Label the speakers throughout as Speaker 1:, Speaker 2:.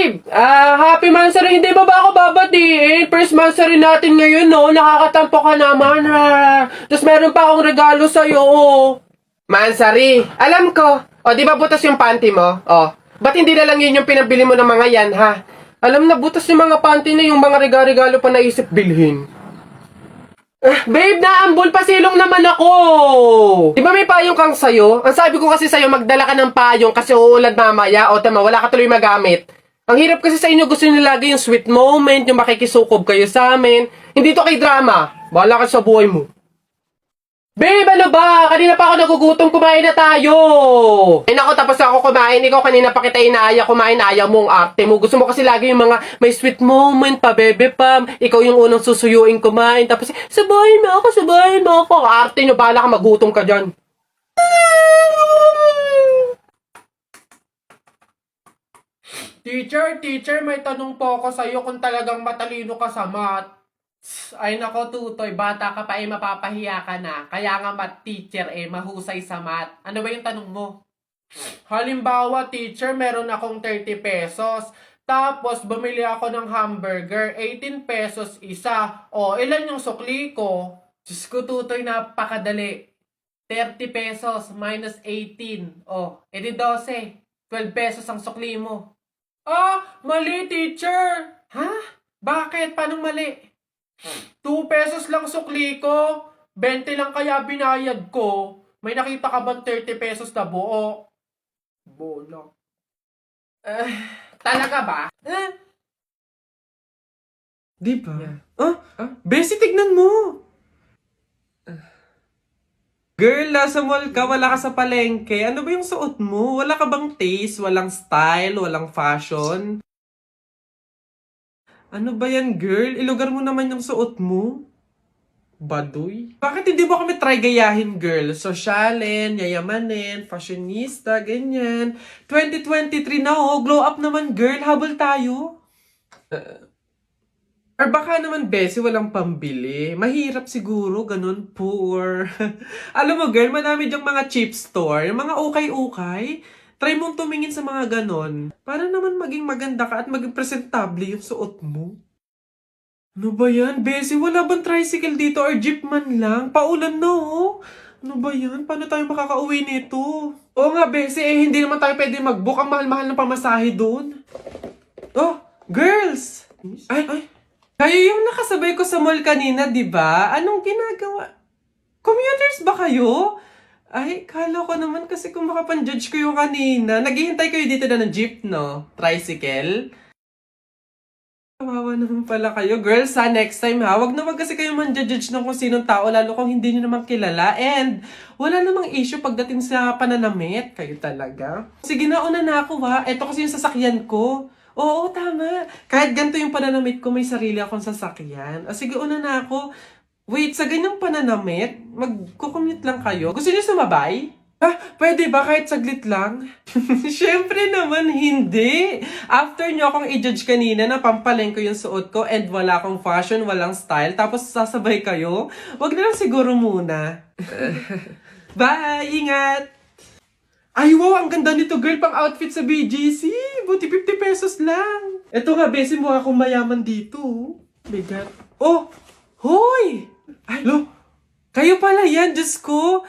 Speaker 1: Babe, happy Mansari. Hindi ba ako babatiin? First Mansari natin ngayon, no? Nakakatampo ka naman, ha? Tapos meron pa akong regalo sa'yo, oh. Mansari, alam ko. O, di ba butas yung panty mo? O, ba't hindi na lang yun yung pinabili mo ng mga yan, ha? Alam na, butas yung mga panty na yung mga regalo pa naisip bilhin. Babe, naambol pa silong naman ako. Di ba may payong kang sayo? Ang sabi ko kasi sa'yo, magdala ka ng payong kasi uulad mamaya. O tama, wala ka tuloy magamit. Ang hirap kasi sa inyo, gusto nyo lagi yung sweet moment, yung makikisukob kayo sa amin. Hindi to kay drama. Bahala ka sa buhay mo. Babe, ano ba? Kanina pa ako nagugutom, kumain na tayo. Ay nako, tapos ako kumain. Ikaw kanina pa kita inaaya kumain, ayaw mong arte mo. Gusto mo kasi lagi yung mga may sweet moment pa, bebe pam. Ikaw yung unang susuyuin kumain. Tapos, sabahin mo ako. Arte nyo, bahala ka, magutom ka dyan. Teacher, may tanong po ako sa'yo kung talagang matalino ka sa math. Ay nako, Tutoy, bata ka pa mapapahiya ka na. Kaya nga math teacher mahusay sa math. Ano ba yung tanong mo? Halimbawa, teacher, meron akong 30 pesos. Tapos, bumili ako ng hamburger, 18 pesos isa. O, ilan yung sukli ko? Diyos ko, Tutoy, napakadali. 30 pesos minus 18. O, edi 12. 12 pesos ang sukli mo. Mali, teacher. Ha? Bakit? Paano mali? 2 pesos lang sukli ko. 20 lang kaya binayad ko. May nakita ka bang 30 pesos na buo? Bola. Talaga ba?
Speaker 2: Di ba? Bessie, tignan mo! Girl, nasa mall ka, wala ka sa palengke. Ano ba yung suot mo? Wala ka bang taste? Walang style? Walang fashion? Ano ba yan, girl? Ilugar mo naman yung suot mo. Baduy? Bakit hindi mo kami try gayahin, girl? Sosyalin, yayamanin, fashionista, ganyan. 2023 na, oh. Glow up naman, girl. Habol tayo. Or baka naman, Bessie, walang pambili. Mahirap siguro, ganun, poor. Alam mo, girl, madami dyang mga cheap store, yung mga ukay-ukay. Try mong tumingin sa mga ganon. Para naman maging maganda ka at maging presentable yung suot mo. Ano ba yan, Bessie? Wala bang tricycle dito or jeep man lang? Paulan na, oh. Ano ba yan? Paano tayo makakauwi nito? Oo nga, Bessie, hindi naman tayo pwede mag-book. Ang mahal-mahal ng pamasahe doon. Oh, girls! Ay, kayo yung nakasabay ko sa mall kanina, di ba? Anong ginagawa? Commuters ba kayo? Ay, kala ko naman kasi kung makapan-judge ko yung kanina. Naghihintay kayo dito na ng jeep, no? Tricycle? Kawawa naman pala kayo. Girls, next time ha, wag na wag kasi kayo man-judge ng kung sinong tao, lalo kung hindi nyo naman kilala. And, wala namang issue pagdating sa pananamit. Kayo talaga. Sige na, una na ako ha. Ito kasi yung sasakyan ko. Oo, tama. Kahit ganito yung pananamit ko, may sarili akong sasakyan. Sige, una na ako. Wait, sa ganyang pananamit, magkukumute lang kayo. Gusto niyo sumabay? Pwede ba kahit saglit lang? Siyempre naman, hindi. After nyo akong i-judge kanina na pampalengke yung suot ko and wala akong fashion, walang style, tapos sasabay kayo, wag na lang siguro muna. Bye! Ingat! Ay, wow! Ang ganda nito, girl, pang outfit sa BGC. Buti 50 pesos lang. Eto nga, Bessie, mukha akong mayaman dito. Bigat. Oh! Hoy! Ay, lo! Kayo pala yan, Diyos ko!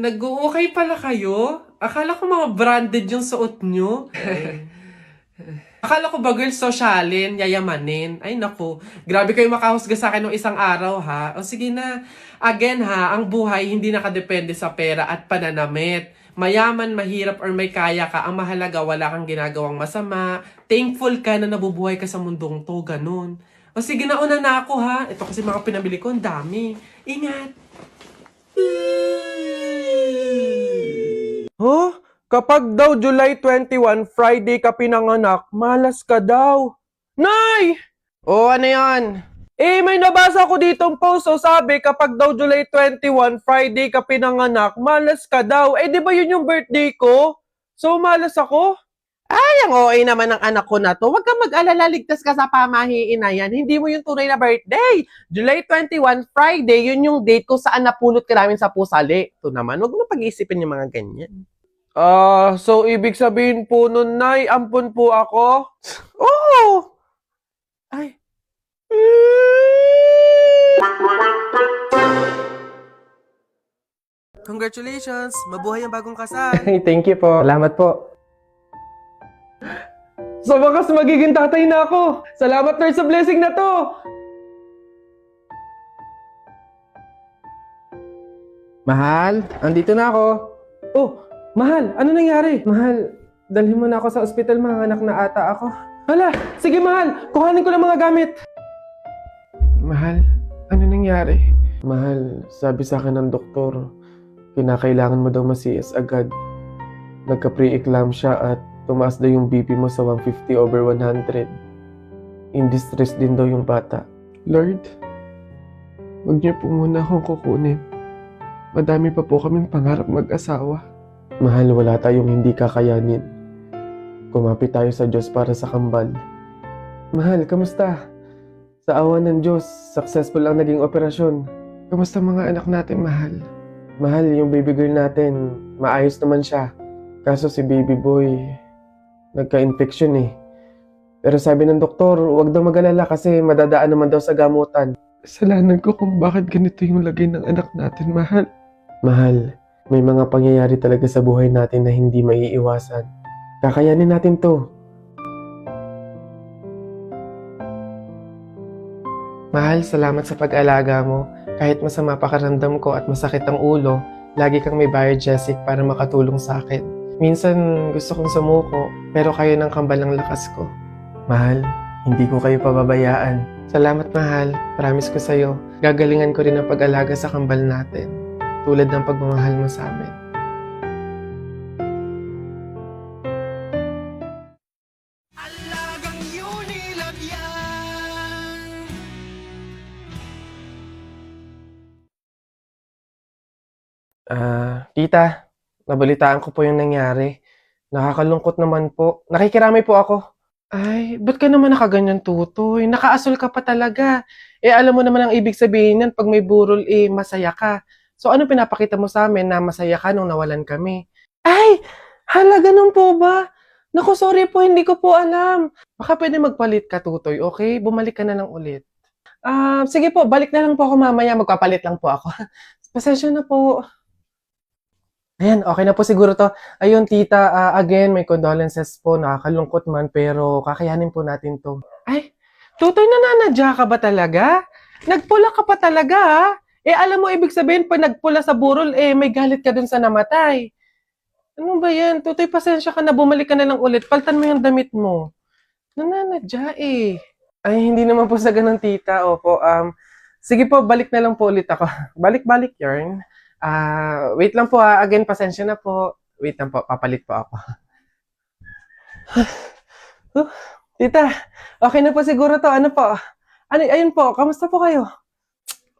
Speaker 2: Nag-okay pala kayo? Akala ko mga branded yung suot nyo. Akala ko ba, girl, sosyalin, yayamanin. Ay, naku. Grabe kayo makahusga sa akin ng isang araw, ha? O sige na. Again, ha, ang buhay hindi nakadepende sa pera at pananamit. Mayaman, mahirap, or may kaya ka, ang mahalaga, wala kang ginagawang masama. Thankful ka na nabubuhay ka sa mundong to, ganun. O sige na, una na ako, ha? Ito kasi mga pinabili ko, ang dami. Ingat! Huh? Kapag daw July 21, Friday ka pinanganak, malas ka daw. Nay! Ano yan? May nabasa ko ditong post, sabi kapag daw July 21, Friday ka pinanganak, malas ka daw. Di ba yun yung birthday ko? So, malas ako? Ay, ang OA naman ng anak ko na to. Huwag kang mag-alala, ligtas ka sa pamahiin na yan. Hindi mo yung tunay na birthday. July 21, Friday, yun yung date kung saan napulot ka namin sa pusali. Ito naman, huwag mo na pag-iisipin yung mga ganyan.
Speaker 1: So ibig sabihin po nun, Nay, ampun po ako? Oo! Ay.
Speaker 3: Congratulations! Mabuhay ang bagong kasal!
Speaker 1: Thank you po. Salamat po. Sa wakas, magiging tatay na ako. Salamat, Lord, sa blessing na to. Mahal, andito na ako. Oh, Mahal, ano nangyari? Mahal, dalhin mo na ako sa ospital, mga anak na ata ako. Hala, sige Mahal, kuhanin ko ng mga gamit. Mahal, ano nangyari? Mahal, sabi sa akin ng doktor, kinakailangan mo daw ma-CS agad. Nagka-pre-eclampsia at tumaas daw yung BP mo sa 150/100. In distress din daw yung bata. Lord, huwag niyo po muna akong kukunin. Madami pa po kaming pangarap mag-asawa. Mahal, wala tayong hindi kakayanin. Kumapit tayo sa Diyos para sa kambal. Mahal, kamusta? Sa awa ng Diyos, successful ang naging operasyon. Kamusta mga anak natin, Mahal? Mahal, yung baby girl natin, maayos naman siya. Kaso si baby boy, nagka-infection eh. Pero sabi ng doktor, huwag daw mag-alala kasi madadaan naman daw sa gamutan. Kasalanan ko kung bakit ganito yung lagay ng anak natin, Mahal. Mahal, may mga pangyayari talaga sa buhay natin na hindi maiiwasan. Kakayanin natin to. Mahal, salamat sa pag-alaga mo. Kahit masama pakiramdam ko at masakit ang ulo, lagi kang may biogesic para makatulong sa akin. Minsan gusto kong sumuko, pero kayo ng kambal ng lakas ko. Mahal, hindi ko kayo pababayaan. Salamat, Mahal. Promise ko sa'yo, gagalingan ko rin ang pag-alaga sa kambal natin. Tulad ng pagmamahal mo sa amin.
Speaker 3: Alagang Unilagyan!
Speaker 1: Tita, nabalitaan ko po yung nangyari. Nakakalungkot naman po. Nakikiramay po ako. Ay, ba't ka naman nakaganyan, Tutoy? Nakaasol ka pa talaga. Alam mo naman ang ibig sabihin yan, pag may burol, masaya ka. So, ano pinapakita mo sa amin na masaya ka nung nawalan kami? Ay, hala, ganun po ba? Naku, sorry po, hindi ko po alam. Baka pwede magpalit ka, Tutoy, okay? Bumalik ka na lang ulit. Sige po, balik na lang po ako mamaya. Magpapalit lang po ako. Pasensya na po. Ayan, okay na po siguro to. Ayun, tita, again, may condolences po. Nakakalungkot man, pero kakayanin po natin to. Ay, Tutoy, nananadya ka ba talaga? Nagpula ka pa talaga, ha? Alam mo, ibig sabihin, pag nagpula sa burol, may galit ka dun sa namatay. Ano ba yan? Tutoy, pasensya ka na. Bumalik ka na lang ulit. Paltan mo yung damit mo. Nananadya, eh. Ay, hindi naman po sa ganun, tita. Opo, sige po, balik na lang po ulit ako. Balik-balik, yarn. Wait lang po ha. Again, pasensya na po. Wait lang po, papalit po ako. Tita, okay na po siguro to. Ano po? Ayun po, kamusta po kayo?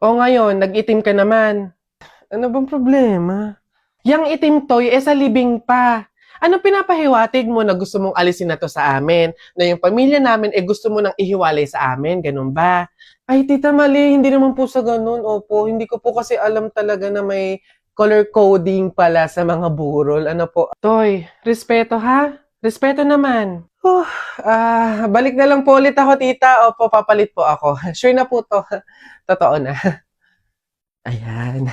Speaker 1: O ngayon, nag-itim ka naman. Ano bang problema? Yang itim toy, sa libing pa. Anong pinapahiwatig mo na gusto mong alisin na to sa amin? Na yung pamilya namin, gusto mo nang ihiwalay sa amin? Ganun ba? Ay, tita, mali. Hindi naman po sa ganun. Opo, hindi ko po kasi alam talaga na may color coding pala sa mga burol. Ano po? Toy, respeto ha? Respeto naman. Balik na lang po ulit ako, tita. Opo, papalit po ako. Sure na po to. Totoo na. Ayan.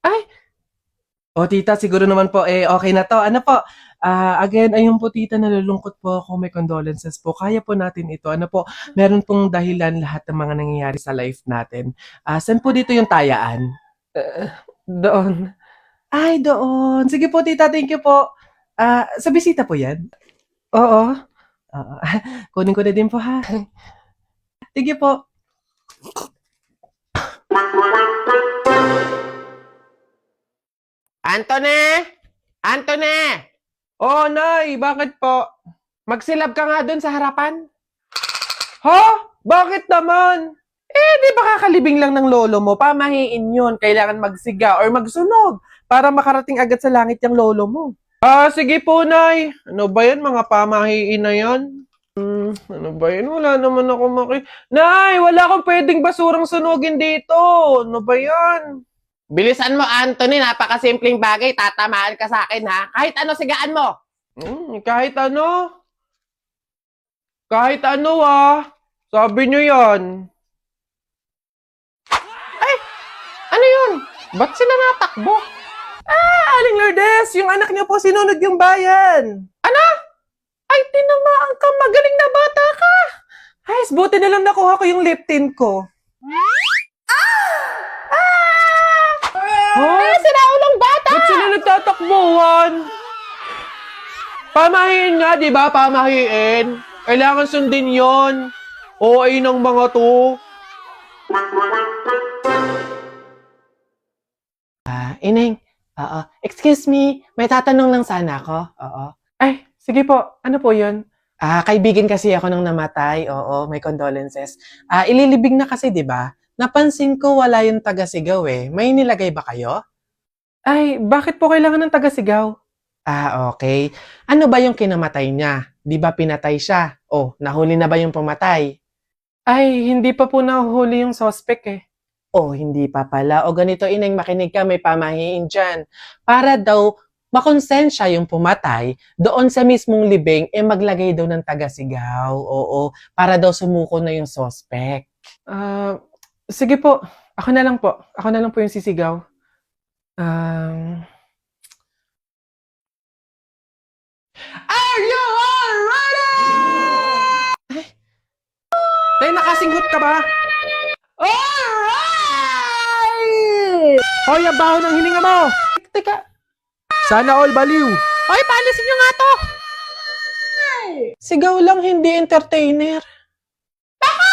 Speaker 1: Ay! O, tita, siguro naman po, okay na to. Ano po? Again, ayun po, tita, nalulungkot po ako. May condolences po. Kaya po natin ito. Ano po? Meron pong dahilan lahat ng mga nangyayari sa life natin. Saan po dito yung tayaan? Doon. Ay, doon. Sige po, tita, thank you po. Sa bisita po yan? Oo. Kunin ko na din po, ha? Sige po. Antone! Antone! Oh, Nay, bakit po? Magsilab ka nga dun sa harapan. Ha? Bakit naman? Di ba kakalibing lang ng lolo mo? Pamahiin yun. Kailangan magsiga or magsunog para makarating agad sa langit yung lolo mo. Sige po, Nay. Ano ba yan? Mga pamahiin na yan? Ano ba yan? Wala naman ako Nay, wala akong pwedeng basurang sunugin dito. Ano ba yan?
Speaker 4: Bilisan mo, Anthony. Napakasimpleng bagay. Tatamaan ka sa akin, ha? Kahit ano, sigaan mo.
Speaker 1: Kahit ano. Kahit ano Sabi nyo yan.
Speaker 4: Ano yun? Ba't sila natakbo?
Speaker 3: Aling Lourdes, yung anak niyo po sinunod yung bayan.
Speaker 4: Ay, tinamaan ka. Magaling na bata ka.
Speaker 3: Ay, buti na lang nakuha ko yung lip tint ko.
Speaker 4: Ay, sinaulang bata.
Speaker 1: Ba't sila nagtatakbuhan? Pamahiin nga, di ba? Pamahiin. Kailangan sundin yon. OA ng mga to.
Speaker 4: Ineng. Oo. Excuse me. May tatanong lang sana ako. Oo.
Speaker 3: Ay, sige po. Ano po yun?
Speaker 4: Kaibigan kasi ako nung namatay. Oo, may condolences. Ililibing na kasi, di ba? Napansin ko wala yung taga-sigaw eh. May nilagay ba kayo?
Speaker 3: Ay, bakit po kailangan ng taga-sigaw?
Speaker 4: Okay. Ano ba yung kinamatay niya? Di ba pinatay siya? Oh, nahuli na ba yung pumatay?
Speaker 3: Ay, hindi pa po nahuhuli yung suspect eh.
Speaker 4: Oh, hindi pa pala. O ganito, Ineng, makinig ka, may pamahiin dyan. Para daw makonsensya yung pumatay, doon sa mismong libing, maglagay daw ng taga-sigaw. Oo, para daw sumuko na yung suspect.
Speaker 3: Sige po. Ako na lang po. Ako na lang po yung sisigaw.
Speaker 4: Are you all ready?
Speaker 3: Tay, nakasinghot ka ba?
Speaker 4: Alright!
Speaker 3: Hoy, ang baho ng hininga mo!
Speaker 4: Teka,
Speaker 3: Sana all baliw!
Speaker 4: hoy, paalisin nyo nga to! Sigaw lang, hindi entertainer. Baka!